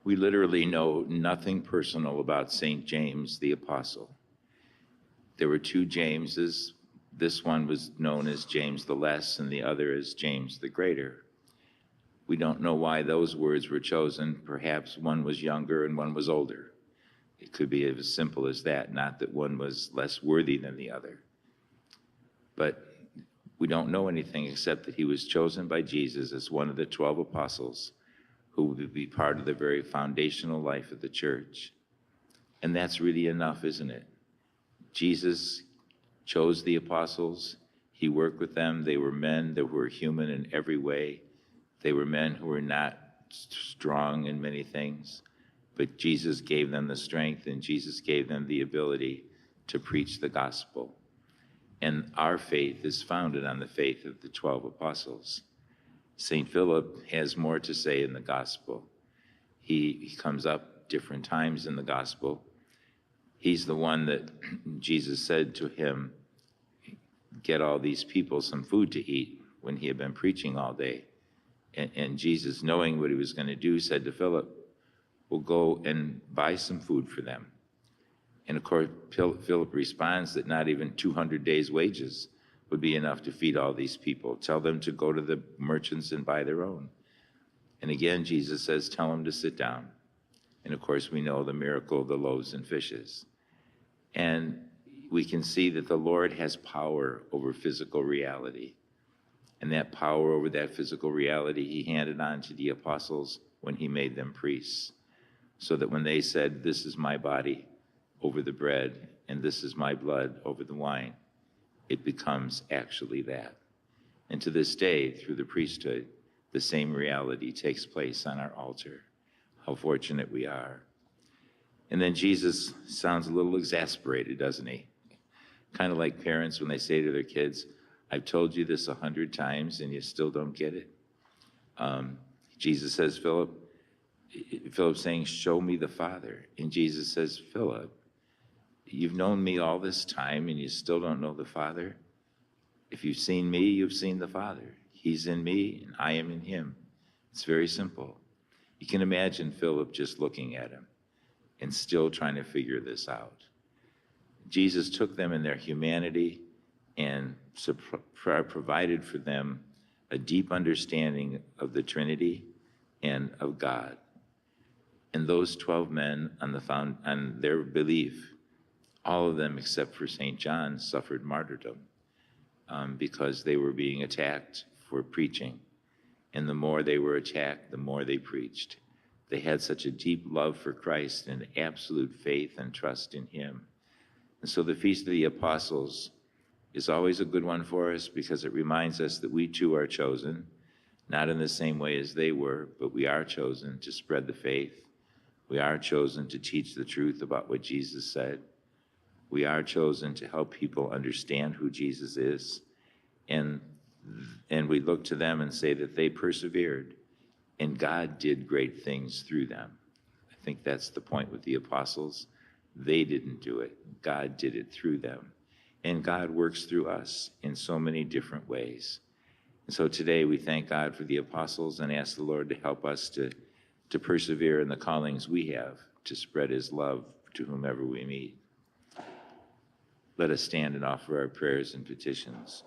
We literally know nothing personal about St. James the Apostle. There were two Jameses. This one was known as James the Less and the other as James the Greater. We don't know why those words were chosen. Perhaps one was younger and one was older. It could be as simple as that, not that one was less worthy than the other. But we don't know anything except that he was chosen by Jesus as one of the 12 apostles who would be part of the very foundational life of the church. And that's really enough, isn't it? Jesus chose the apostles. He worked with them. They were men that were human in every way. They were men who were not strong in many things, but Jesus gave them the strength and Jesus gave them the ability to preach the gospel. And our faith is founded on the faith of the 12 apostles. St. Philip has more to say in the gospel. He comes up different times in the gospel. He's the one that Jesus said to him, get all these people some food to eat when he had been preaching all day. And Jesus, knowing what he was going to do, said to Philip, well, go and buy some food for them. And of course, Philip responds that not even 200 days' wages would be enough to feed all these people. Tell them to go to the merchants and buy their own. And again, Jesus says, tell them to sit down. And of course, we know the miracle of the loaves and fishes. And we can see that the Lord has power over physical reality. And that power over that physical reality he handed on to the apostles when he made them priests. So that when they said, this is my body over the bread, and this is my blood over the wine, it becomes actually that. And to this day, through the priesthood, the same reality takes place on our altar. How fortunate we are. And then Jesus sounds a little exasperated, doesn't he? Kind of like parents when they say to their kids, I've told you this 100 times and you still don't get it. Jesus says, Philip's saying, show me the Father. And Jesus says, Philip, you've known me all this time and you still don't know the Father? If you've seen me, you've seen the Father. He's in me and I am in him. It's very simple. You can imagine Philip just looking at him and still trying to figure this out. Jesus took them in their humanity and provided for them a deep understanding of the Trinity and of God. And those 12 men on their belief, all of them except for St. John suffered martyrdom because they were being attacked for preaching. And the more they were attacked, the more they preached. They had such a deep love for Christ and absolute faith and trust in him. And so the Feast of the Apostles is always a good one for us because it reminds us that we too are chosen, not in the same way as they were, but we are chosen to spread the faith. We are chosen to teach the truth about what Jesus said. We are chosen to help people understand who Jesus is. And we look to them and say that they persevered, and God did great things through them. I think that's the point with the apostles. They didn't do it. God did it through them. And God works through us in so many different ways. And so today we thank God for the apostles and ask the Lord to help us to persevere in the callings we have to spread his love to whomever we meet. Let us stand and offer our prayers and petitions.